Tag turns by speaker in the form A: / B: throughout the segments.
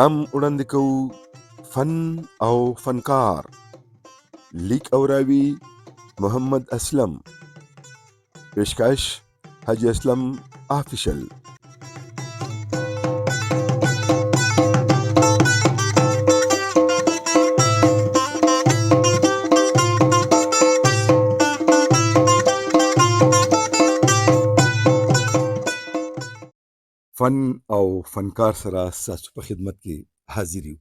A: پروګرام وړاندې کوو فن او فنکار. لیک او راوي محمد اسلم. پیشکش حاجی اسلم آفیشل. فن او فنکار سره ستاسو په خدمت کې حاضر یو.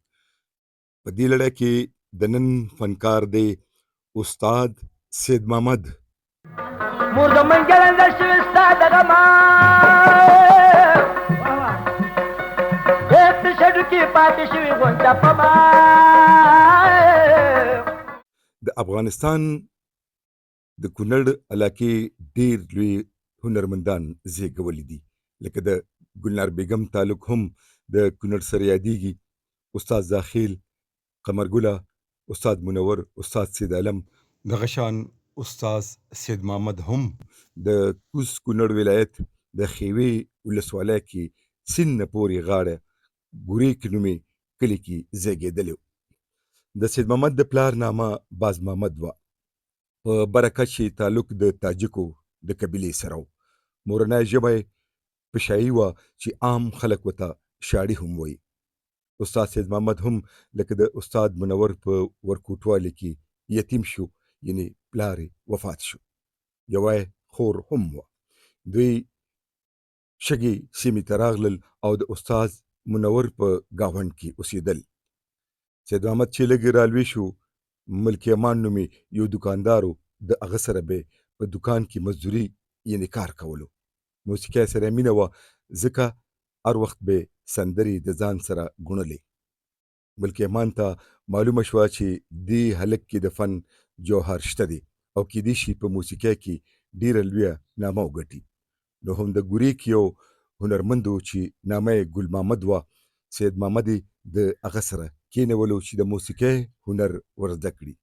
A: په دې لړۍ کې د نن فنکار دی استاد سید محمد.
B: مور د منګلنده شوي ستا دغه ما هېڅ شډو کې پاتې شوي غونچه په ما.
A: د افغانستان د کونړ علاقې ډېر لوی هنرمندان زیږولي دي، لکه د ګلنار بیګم تعلق هم د کونړ سره یادېږي. استاد زاخیل، قمرګله، استاد منور، استاد سید عالم، دغه شان استاد سید محمد هم د کوز کونړ ولایت د خیوې ولسوالۍ کې سیند نه پورې غاړه ګوریک نومې کلي کې زیږېدلی و. د سید محمد د پلار نامه باز محمد وه. په برکه چې تعلق د تاجکو د قبیلې سره و. مورنۍ ژبه یې پشایي وه چې عام خلک ورته شاړي هم وایي. استاد سید محمد هم لکه د استاد منور په ورکوټوالي کې یتیم شو، یعنی پلار وفات شو. یوه خور هم وه. دوی شګې سیمې ته راغلل او د استاد منور په ګاونډ کې اوسېدل. سید محمد چې لږ رالوی شو، ملکي امان نومې یو دکاندارو، د هغه سره به په دکان کې مزدوري یعنی کار کولو. موسیقۍ سره مینه وه، ځکه هر وخت به سندرې د ځان سره ګڼلې. ملکي امان ته معلومه شوه چې دې هلک کې د فن جوهر شته دی او کیدای شي په موسیقۍ کې ډېره لویه نامه وګټي. نو هم د ګوریک یو هنرمند و چې نامه یې ګل محمد وه. سید محمد یې د هغه سره کېنولو چې د موسیقۍ هنر ور زده کړي.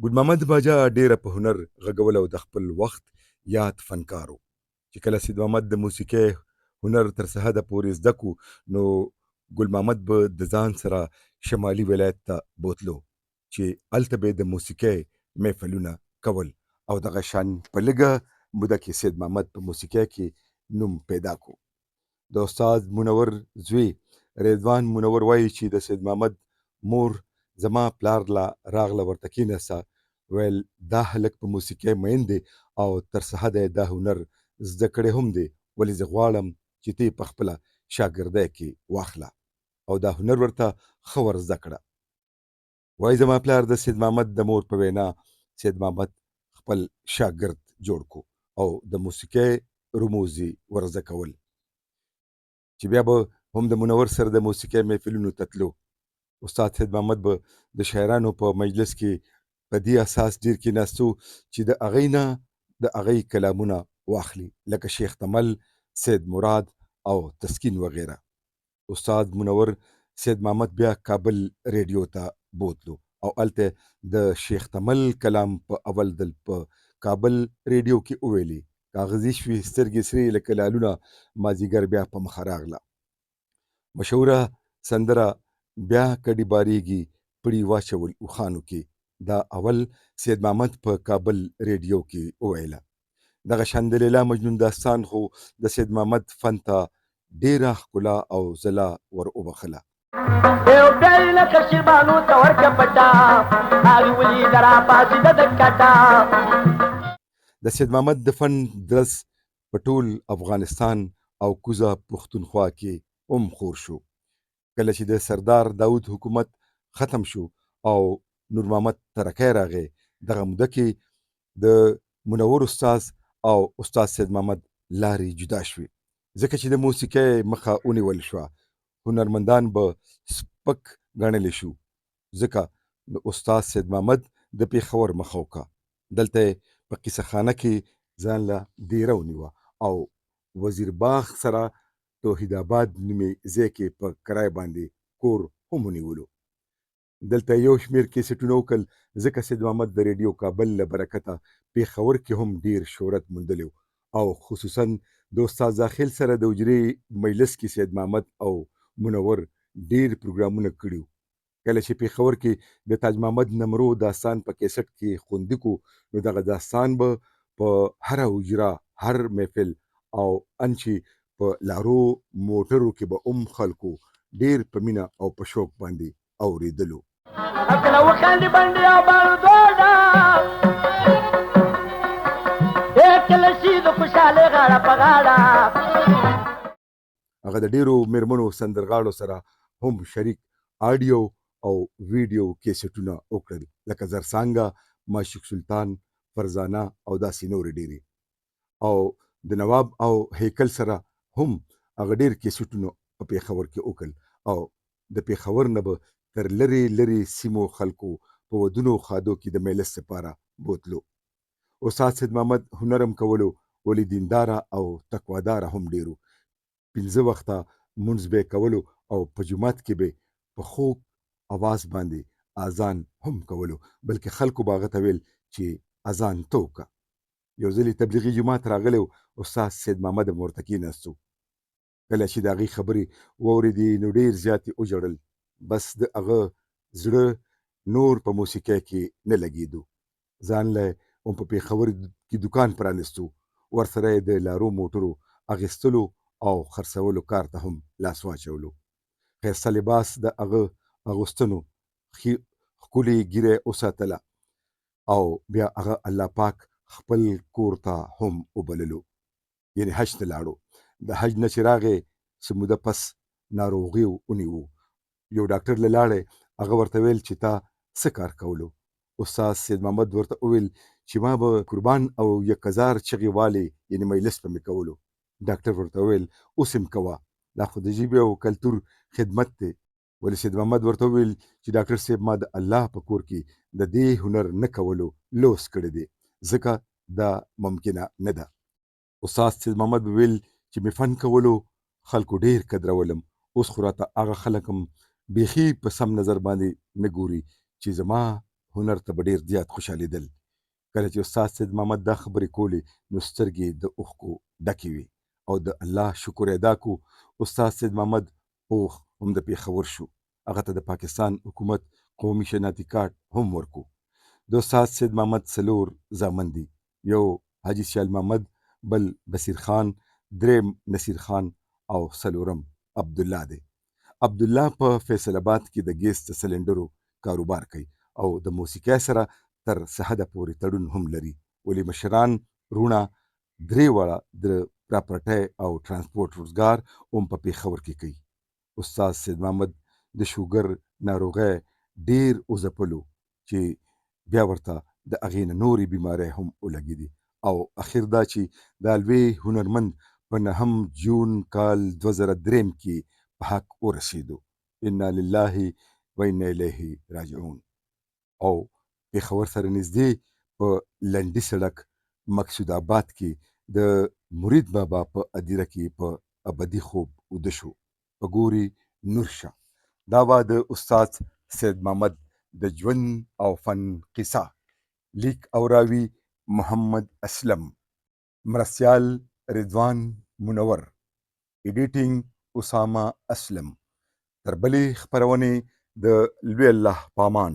A: ګل محمد باجا ډېره په هنر غږول او د خپل وخت یاد فنکار و. چې کله سید محمد د موسیقۍ هنر تر سحده پورې زده کو، نو ګل محمد به د ځان سره شمالي ولایت ته بوتلو چې هلته به د موسیقۍ محفلونه کول او دغه شان په لږه موده کې سید محمد په موسیقۍ کې نوم پیدا کو. د استاد منور زوی رضوان منور وایي چې د سید محمد مور زما پلار لا راغله ورته کېناسته، ویل دا هلک په موسیقۍ مین دی او تر سحده دا هنر زده کړی هم دی، ولې زه غواړم چې ته په خپله شاګردۍ کې واخله او دا هنر ورته ښه ور زده کړه. وایي زما پلار د سید محمد د مور په وینا سید محمد خپل شاګرد جوړ کو او د موسیقۍ رموز یې ور زده کول. چې بیا به هم د منور سره د موسیقۍ محفلونو ته تلو. استاد سید محمد به د شاعرانو په مجلس کې په دې اساس ډېر کېناستو چې د هغوی نه د هغوی کلامونه واخلي، لکه شیخ تمل، سید مراد او تسکین وغیره. استاد منور سید محمد بیا کابل ریډیو ته بوتلو او هلته د شیخ تمل کلام په اول ځل په کابل ریډیو کې وویلې. کاغذي شوي سترګې سرې لکه لالونه، مازدیګر بیا په مخه راغله. مشهوره سندره بیا کډې بارېږي پړي واچول اوښانو کې، دا اول سید محمد په کابل ریډیو کې وویله. دغه شان د لیلا مجنون داستان خو د سید محمد فن ته ډېره ښکلا او ځلا ور وبخله.
B: یو بل لکه شیبانو ته ورکه پټه هغې ولیده راپاڅېده د کټه.
A: د سید محمد د فن درس په ټول افغانستان او کوزه پښتونخوا کې هم خور شو. کله چې د سردار داود حکومت ختم شو او نور محمد ترکی راغی، دغه موده کې د منور استاد او استاد سید محمد لارې جدا شوې، ځکه چې د موسیقۍ مخه ونیول شوه. هنرمندان به سپک ګڼلی شو، ځکه د استاد سید محمد د پېښور مخه وکړه. دلته په قصه خانه کې ځان له ډیره ونیوه او وزیر باغ سره توحید آباد نومې ځای کې په کرایه باندې کور هم ونیولو. دلته یو شمېر کیسټونه وکړل، ځکه سید محمد د ریډیو کابل له برکته پېښور کې هم ډیر شهرت موندلی او خصوصا د استاد زاخیل سره د حجرې مجلس کې سید محمد او منور ډېر پروګرامونه کړي. کله چې پېښور کې د تاج محمد نمرو داستان په کیسټ کې خوندي کو، نو دغه داستان به په هره حجره، هر محفل او انچې په لارو موټرو کې به خلکو ډېر په مینه او په شوق باندې اورېدلو.
B: کله وخاندي بندي او بردوډه کله شي د خوشحالۍ غاړه په غاړه.
A: هغه د ډېرو میرمنو سندرغاړو سره هم شریک آډیو او ویډیو کیسټونه وکړل، لکه زرسانګه، معشوق سلطان، فرزانه او داسې نورې ډېرې. او د نواب او هیکل سره هم هغه ډېر کیسټونه په پېښور کې وکړل، او د پېښور نه به تر لرې لرې سیمو خلکو په ودونو خادو کې د مجلس لپاره بوتلو. استاد سید محمد هنرم کولو، ولې دینداره او تقواداره هم ډېرو. 5 وخته مونځ به کولو او په جومات کې به په خوږ اواز باندې اذان هم کولو، بلکې خلکو به هغه ته ویل چې اذان تو وکړه. یو ځل تبلیغي جومات راغلی و، استاد سید محمد هم ورته کېناستو. کله چې د هغې خبرې واورېدې نو ډېر زیات یې وژړل. بس د هغه زړه نور په موسیقۍ کې نه لګېدو. ځان له هم په پېښور کې دوکان پرانیستو، ورسره یې د لارو موټرو اخیستلو او خرڅولو کار ته هم لاس واچولو. ښایسته لباس د هغه اغوستنو، ښکلې ږیره وساتله، او بیا هغه الله پاک خپل کور ته هم وبللو، یعنې حج ته لاړو. د حج نه چې راغی څه موده پس ناروغي ونیو. یو ډاکټر له لاړی، هغه ورته ویل چې تا څه کار کولو؟ استاد سید محمد ورته وویل چې ما به قربان او 1000 چغې والې، یعنې مجلس به مې کولو. ډاکټر ورته وویل اوس هم کوه، دا خو د ژبې او کلتور خدمت دی. ولې سید محمد ورته وویل چې ډاکټر صاحب ما د الله په کور کې د دې هنر نه کولو لوس کړی دی، ځکه دا ممکنه نه ده. استاد سید محمد ویل چې مې فن کولو خلکو ډېر قدرولم، اوس خو راته هغه خلک هم بیخي په سم نظر باندې نه ګوري چې زما هنر ته به ډېر زیات خوشحالېدل. کله چې استاد سید محمد دا خبرې کولې نو سترګې د اوښکو ډکې وې، او د الله شکر ادا کو. استاد سید محمد اوښ هم د پېښور شو، هغه ته د پاکستان حکومت قومي شناختي کارت هم ورکو. د استاد سید محمد 4 زامن دي، یو حاجي سیال محمد، بل بصیر خان، دریم نصیر خان او 4م عبدالله دی. عبدالله په فیصل آباد کې د ګیس د سلنډرو کاروبار کوي او د موسیقۍ سره تر سحده پورې تړون هم لري، ولې مشران رونه 3 واړه د پراپرټۍ او ترانسپورټ روزګار هم په پېښور کې کوي. استاد سید محمد د شوګر ناروغۍ ډېر وځپلو چې بیا ورته د هغې نه نورې بیمارۍ هم ولګېدې، او اخر دا چې دا لوی هنرمند په 9 جون کال 2003 کې په حق ورسېدو. انا لله و انا الیه راجعون. او پېښور سره نږدې په لنډي سړک مقصود آباد کې د مرید بابا په ادیره کې په ابدي خوب وده شو. په ګوري نور شه. دا به د استاد سید محمد د ژوند او فن قصه. لیک او راوي محمد اسلم، مرستیال رضوان منور، ایډیټینګ اسامه اسلم. تر بلې خپرونې د لوی الله پامان.